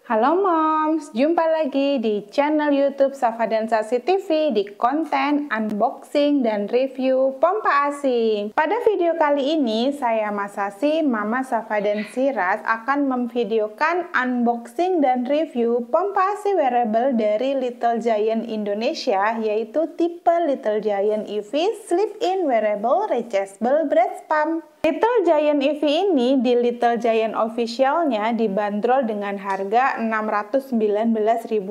Halo Moms, jumpa lagi di channel YouTube Safa dan Sasi TV di konten unboxing dan review pompa ASI. Pada video kali ini, saya Mas Sasi, Mama Safa dan Siras akan memvideokan unboxing dan review pompa ASI wearable dari Little Giant Indonesia, yaitu tipe Little Giant EV Sleep-in Wearable Rechargeable Breast Pump. Little Giant EV ini di Little Giant Official-nya dibanderol dengan harga Rp619.000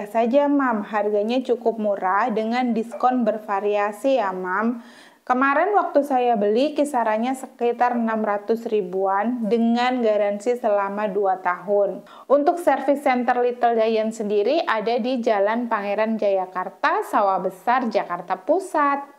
saja, Mam. Harganya cukup murah dengan diskon bervariasi ya, Mam. Kemarin waktu saya beli kisarannya sekitar 600 ribuan dengan garansi selama 2 tahun. Untuk service center Little Giant sendiri ada di Jalan Pangeran Jayakarta, Sawah Besar, Jakarta Pusat.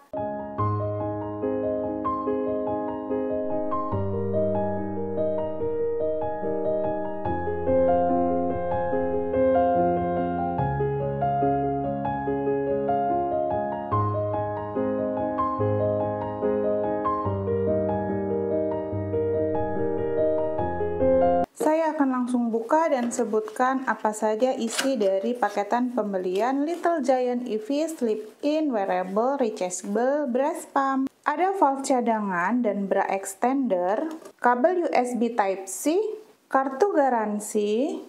Saya akan langsung buka dan sebutkan apa saja isi dari paketan pembelian Little Giant EV Sleep-in Wearable Rechargeable Breast Pump. Ada valve cadangan dan bra extender, kabel USB Type-C, kartu garansi,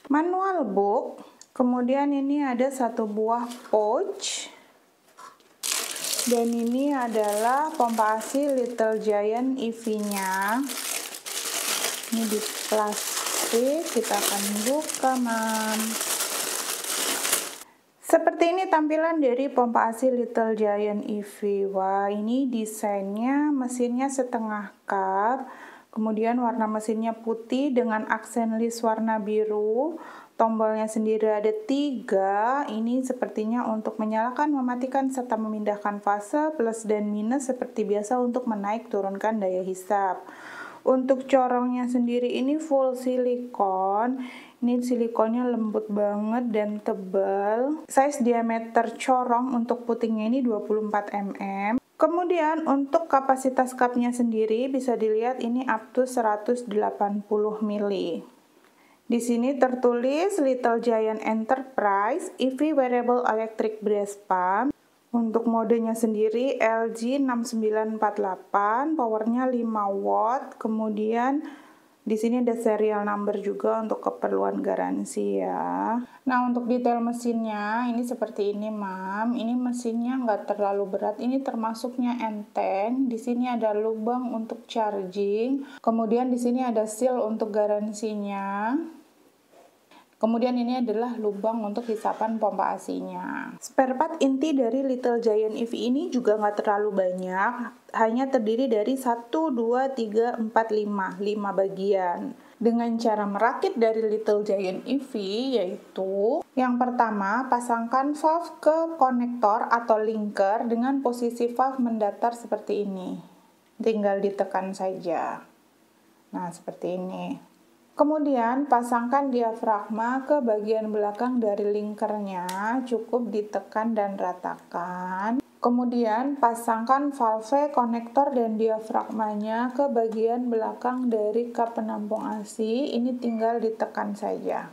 manual book, kemudian ini ada satu buah pouch, dan ini adalah pompa ASI Little Giant EV-nya. Ini di plastik, kita akan buka, Mam. Seperti ini tampilan dari pompa ASI Little Giant EV. Wah, ini desainnya, mesinnya setengah cup. Kemudian warna mesinnya putih dengan aksen list warna biru. Tombolnya sendiri ada 3. Ini sepertinya untuk menyalakan, mematikan, serta memindahkan fase plus dan minus seperti biasa untuk menaik turunkan daya hisap. Untuk corongnya sendiri ini full silikon. Ini silikonnya lembut banget dan tebal. Size diameter corong untuk putingnya ini 24 mm. Kemudian untuk kapasitas cupnya sendiri bisa dilihat ini up to 180 ml. Di sini tertulis Little Giant Enterprise EV Wearable Electric Breast Pump. Untuk modenya sendiri LG 6948, powernya 5 watt. Kemudian di sini ada serial number juga untuk keperluan garansi ya. Nah, untuk detail mesinnya ini seperti ini, Mam. Ini mesinnya nggak terlalu berat. Ini termasuknya enteng. Di sini ada lubang untuk charging. Kemudian di sini ada seal untuk garansinya. Kemudian ini adalah lubang untuk hisapan pompa ASI-nya. Spare part inti dari Little Giant EV ini juga nggak terlalu banyak, hanya terdiri dari 1, 2, 3, 4, 5 bagian. Dengan cara merakit dari Little Giant EV yaitu yang pertama, pasangkan valve ke konektor atau linker dengan posisi valve mendatar seperti ini. Tinggal ditekan saja. Nah, seperti ini. Kemudian pasangkan diafragma ke bagian belakang dari linkernya, cukup ditekan dan ratakan. Kemudian pasangkan valve, konektor, dan diafragmanya ke bagian belakang dari kap penampung ASI, ini tinggal ditekan saja.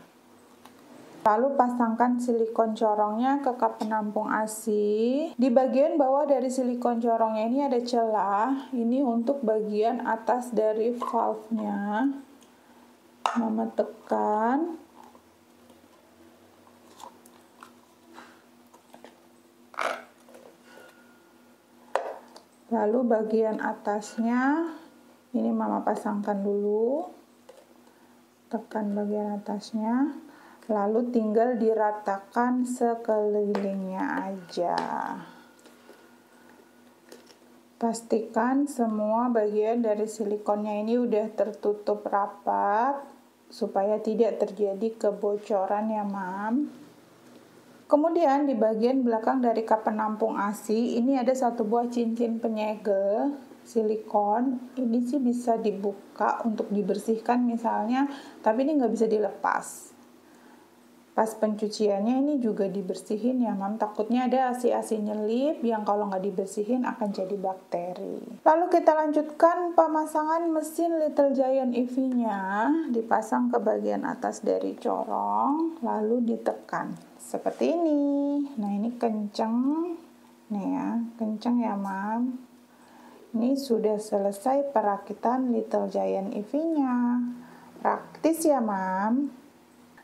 Lalu pasangkan silikon corongnya ke kap penampung ASI. Di bagian bawah dari silikon corongnya ini ada celah, ini untuk bagian atas dari valve-nya. Mama tekan. Lalu bagian atasnya ini Mama pasangkan dulu. Tekan bagian atasnya. Lalu tinggal diratakan sekelilingnya aja. Pastikan semua bagian dari silikonnya ini udah tertutup rapat supaya tidak terjadi kebocoran ya, Mam. Kemudian di bagian belakang dari kap penampung ASI ini ada satu buah cincin penyegel silikon. Ini sih bisa dibuka untuk dibersihkan misalnya, tapi ini nggak bisa dilepas. Pas pencuciannya ini juga dibersihin ya mam, takutnya ada asi-asi nyelip yang kalau nggak dibersihin akan jadi bakteri. Lalu kita lanjutkan pemasangan mesin Little Giant EV-nya, dipasang ke bagian atas dari corong, lalu ditekan seperti ini. Nah ini kenceng, nih ya, kenceng ya mam. Ini sudah selesai perakitan Little Giant EV-nya. Praktis ya mam.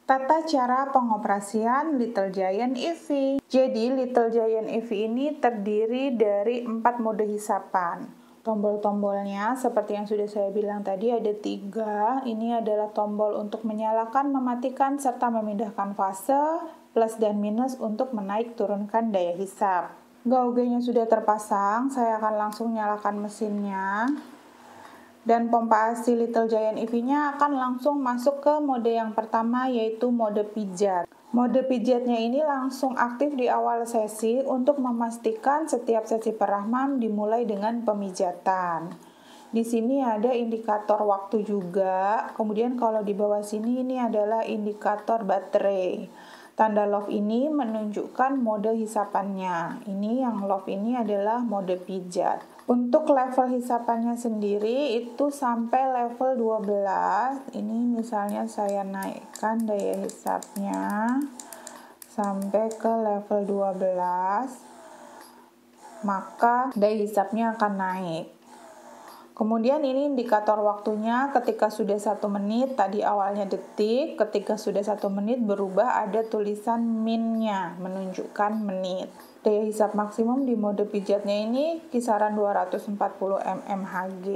Tata cara pengoperasian Little Giant EV. Jadi Little Giant EV ini terdiri dari 4 mode hisapan. Tombol-tombolnya seperti yang sudah saya bilang tadi ada 3. Ini adalah tombol untuk menyalakan, mematikan, serta memindahkan fase, plus dan minus untuk menaik turunkan daya hisap. Gauge-nya sudah terpasang, saya akan langsung nyalakan mesinnya. Dan pompa asi Little Giant EV-nya akan langsung masuk ke mode yang pertama, yaitu mode pijat. Mode pijatnya ini langsung aktif di awal sesi untuk memastikan setiap sesi perahmam dimulai dengan pemijatan. Di sini ada indikator waktu juga, kemudian kalau di bawah sini ini adalah indikator baterai. Tanda love ini menunjukkan mode hisapannya. Ini yang love ini adalah mode pijat. Untuk level hisapannya sendiri itu sampai level 12. Ini misalnya saya naikkan daya hisapnya sampai ke level 12. Maka daya hisapnya akan naik. Kemudian ini indikator waktunya ketika sudah 1 menit, tadi awalnya detik, ketika sudah 1 menit berubah ada tulisan min-nya, menunjukkan menit. Daya hisap maksimum di mode pijatnya ini kisaran 240 mmHg.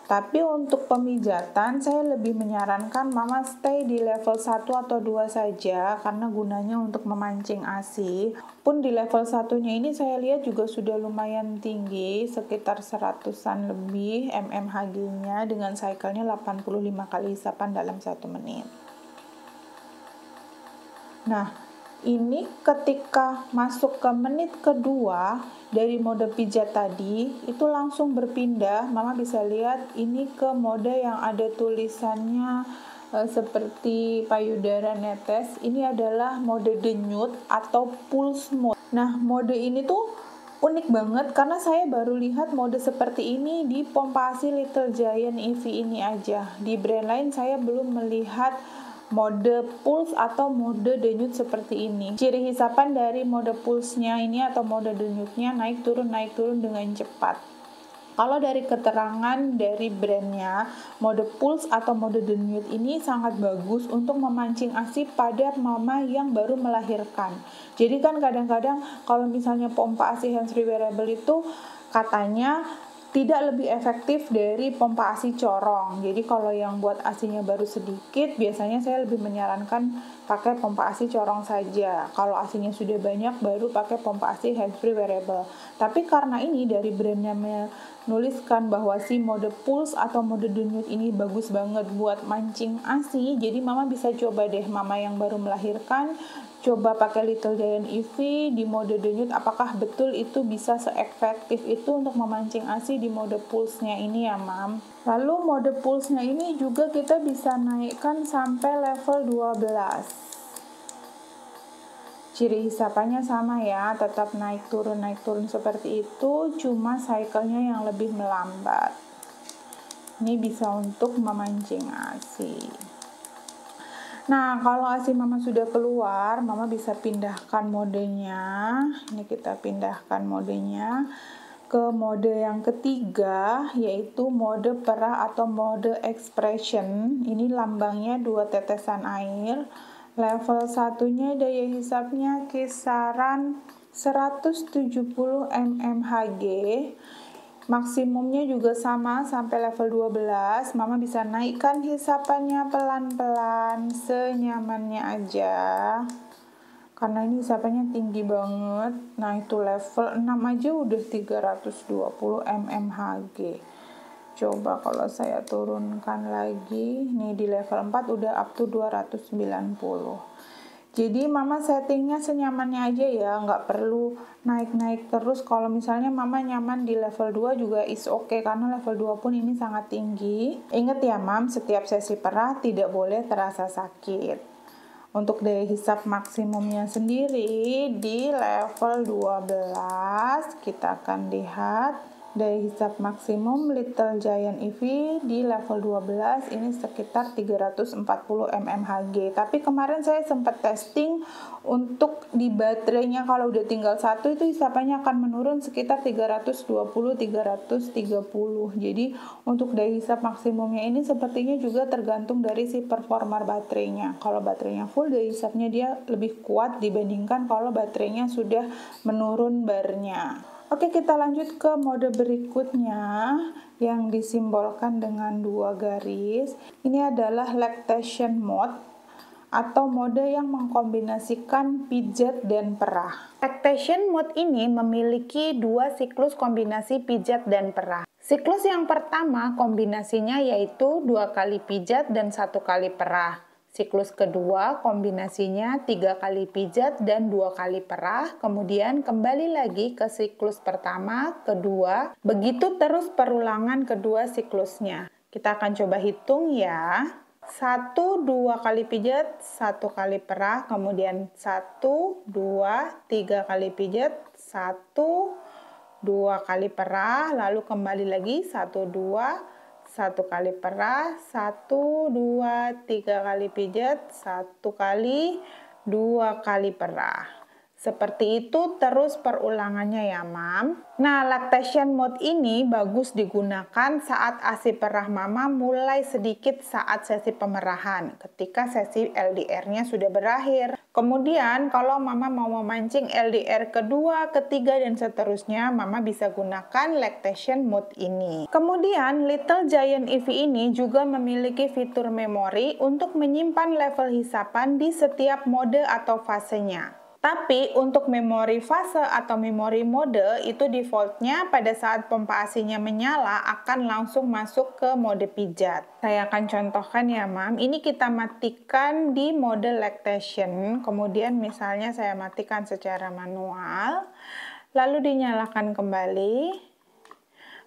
Tapi untuk pemijatan saya lebih menyarankan mama stay di level 1 atau 2 saja karena gunanya untuk memancing ASI. Pun di level 1-nya ini saya lihat juga sudah lumayan tinggi, sekitar 100-an lebih mmHg-nya dengan cycle-nya 85 kali hisapan dalam 1 menit. Nah, ini ketika masuk ke menit kedua dari mode pijat tadi, itu langsung berpindah, mama bisa lihat ini ke mode yang ada tulisannya seperti payudara netes. Ini adalah mode denyut atau pulse mode. Nah, mode ini tuh unik banget karena saya baru lihat mode seperti ini di pompa asi Little Giant EV ini aja. Di brand lain saya belum melihat mode pulse atau mode denyut seperti ini. Ciri hisapan dari mode pulse-nya ini atau mode denyutnya naik turun dengan cepat. Kalau dari keterangan dari brandnya, mode pulse atau mode denyut ini sangat bagus untuk memancing ASI pada mama yang baru melahirkan. Jadi kan kadang-kadang kalau misalnya pompa ASI hands-free wearable itu katanya tidak lebih efektif dari pompa ASI corong. Jadi kalau yang buat ASInya baru sedikit, biasanya saya lebih menyarankan pakai pompa ASI corong saja. Kalau ASInya sudah banyak, baru pakai pompa ASI hands-free wearable. Tapi karena ini dari brandnya menuliskan bahwa si mode pulse atau mode denyut ini bagus banget buat mancing ASI, jadi mama bisa coba deh, mama yang baru melahirkan, coba pakai Little Giant EV di mode denyut, apakah betul itu bisa seefektif itu untuk memancing ASI di mode pulse-nya ini ya mam. Lalu mode pulse-nya ini juga kita bisa naikkan sampai level 12. Ciri hisapannya sama ya, tetap naik turun seperti itu, cuma cycle-nya yang lebih melambat. Ini bisa untuk memancing ASI. Nah, kalau ASI mama sudah keluar, mama bisa pindahkan modenya. Ini kita pindahkan modenya ke mode yang ketiga, yaitu mode perah atau mode expression. Ini lambangnya 2 tetesan air. Level 1-nya daya hisapnya kisaran 170 mmHg. Maksimumnya juga sama sampai level 12. Mama bisa naikkan hisapannya pelan-pelan senyamannya aja. Karena ini hisapannya tinggi banget. Nah, itu level 6 aja udah 320 mmHg. Coba kalau saya turunkan lagi, nih di level 4 udah up to 290. Jadi mama settingnya senyamannya aja ya, nggak perlu naik-naik terus. Kalau misalnya mama nyaman di level 2 juga is okay, karena level 2 pun ini sangat tinggi. Ingat ya mam, setiap sesi perah tidak boleh terasa sakit. Untuk daya hisap maksimumnya sendiri di level 12, kita akan lihat daya hisap maksimum Little Giant EV di level 12 ini sekitar 340 mmHg. Tapi kemarin saya sempat testing untuk di baterainya, kalau udah tinggal satu itu hisapannya akan menurun sekitar 320-330. Jadi untuk daya hisap maksimumnya ini sepertinya juga tergantung dari si performa baterainya. Kalau baterainya full, daya hisapnya dia lebih kuat dibandingkan kalau baterainya sudah menurun barnya. Oke, kita lanjut ke mode berikutnya yang disimbolkan dengan 2 garis. Ini adalah lactation mode atau mode yang mengkombinasikan pijat dan perah. Lactation mode ini memiliki 2 siklus kombinasi pijat dan perah. Siklus yang pertama kombinasinya yaitu 2 kali pijat dan 1 kali perah. Siklus kedua kombinasinya 3 kali pijat dan 2 kali perah, kemudian kembali lagi ke siklus pertama, kedua, begitu terus perulangan kedua siklusnya. Kita akan coba hitung ya. 1, 2 kali pijat, 1 kali perah, kemudian 1, 2, 3 kali pijat, 1, 2 kali perah, lalu kembali lagi 1, 2, 1 kali perah, 1, 2, 3 kali pijat, 1 kali, 2 kali perah. Seperti itu terus perulangannya ya, Mam. Nah, lactation mode ini bagus digunakan saat ASI perah Mama mulai sedikit saat sesi pemerahan, ketika sesi LDR-nya sudah berakhir. Kemudian, kalau Mama mau memancing LDR kedua, ketiga, dan seterusnya, Mama bisa gunakan lactation mode ini. Kemudian, Little Giant EV ini juga memiliki fitur memori untuk menyimpan level hisapan di setiap mode atau fasenya. Tapi untuk memori fase atau memori mode itu defaultnya pada saat pompa ASI-nya menyala akan langsung masuk ke mode pijat. Saya akan contohkan ya, Mam. Ini kita matikan di mode lactation, kemudian misalnya saya matikan secara manual, lalu dinyalakan kembali.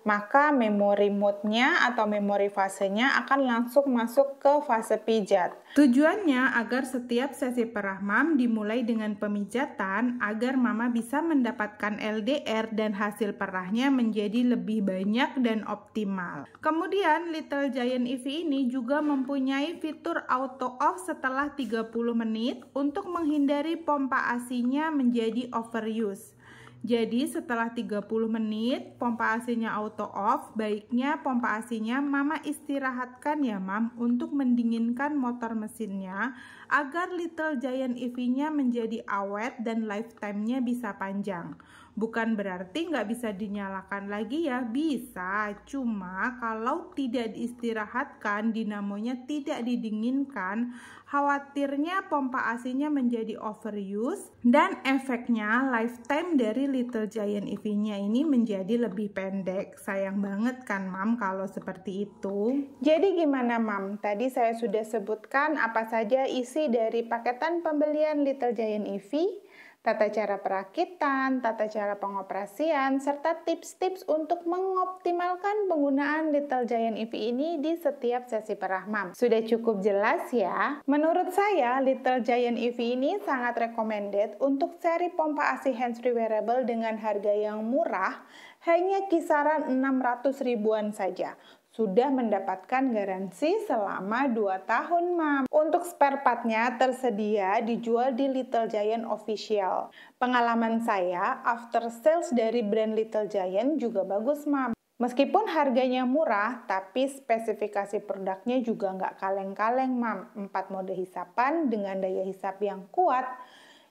Maka memori mode-nya atau memori fasenya akan langsung masuk ke fase pijat. Tujuannya agar setiap sesi perah Mam dimulai dengan pemijatan agar Mama bisa mendapatkan LDR dan hasil perahnya menjadi lebih banyak dan optimal. Kemudian Little Giant EV ini juga mempunyai fitur auto off setelah 30 menit untuk menghindari pompa ASI-nya menjadi overuse. Jadi setelah 30 menit pompa ASI-nya auto off, baiknya pompa ASI-nya Mama istirahatkan ya, Mam, untuk mendinginkan motor mesinnya agar Little Giant EV-nya menjadi awet dan lifetime-nya bisa panjang. Bukan berarti nggak bisa dinyalakan lagi ya, bisa. Cuma kalau tidak diistirahatkan, dinamonya tidak didinginkan, khawatirnya pompa ASI-nya menjadi overuse dan efeknya lifetime dari Little Giant EV-nya ini menjadi lebih pendek. Sayang banget kan, Mam, kalau seperti itu. Jadi gimana, Mam? Tadi saya sudah sebutkan apa saja isi dari paketan pembelian Little Giant EV. Tata cara perakitan, tata cara pengoperasian, serta tips-tips untuk mengoptimalkan penggunaan Little Giant EV ini di setiap sesi perah Mam. Sudah cukup jelas ya? Menurut saya, Little Giant EV ini sangat recommended untuk seri pompa ASI hands-free wearable dengan harga yang murah, hanya kisaran 600 ribuan saja. Sudah mendapatkan garansi selama 2 tahun, Mam. Untuk spare part-nya tersedia dijual di Little Giant Official. Pengalaman saya, after sales dari brand Little Giant juga bagus, Mam. Meskipun harganya murah, tapi spesifikasi produknya juga nggak kaleng-kaleng, Mam. 4 mode hisapan dengan daya hisap yang kuat,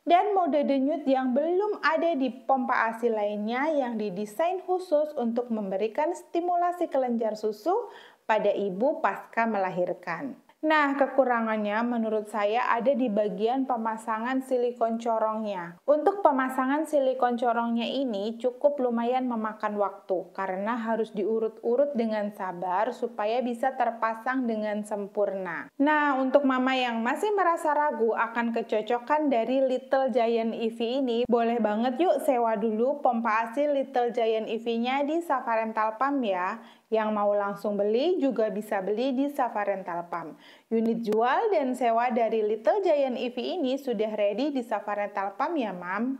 dan mode denyut yang belum ada di pompa ASI lainnya yang didesain khusus untuk memberikan stimulasi kelenjar susu pada ibu pasca melahirkan. Nah, kekurangannya menurut saya ada di bagian pemasangan silikon corongnya. Untuk pemasangan silikon corongnya ini cukup lumayan memakan waktu karena harus diurut-urut dengan sabar supaya bisa terpasang dengan sempurna. Nah, untuk mama yang masih merasa ragu akan kecocokan dari Little Giant EV ini, boleh banget yuk sewa dulu pompa ASI Little Giant EV-nya di Safa Rental Pump ya. Yang mau langsung beli juga bisa beli di Safa Rental Pump. Unit jual dan sewa dari Little Giant EV ini sudah ready di Safa Rental Pump ya, Mam.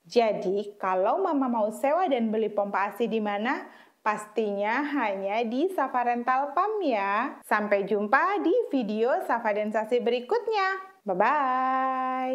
Jadi, kalau Mama mau sewa dan beli pompa AC di mana? Pastinya hanya di Safa Rental Pump ya. Sampai jumpa di video Safa Densasi berikutnya. Bye-bye.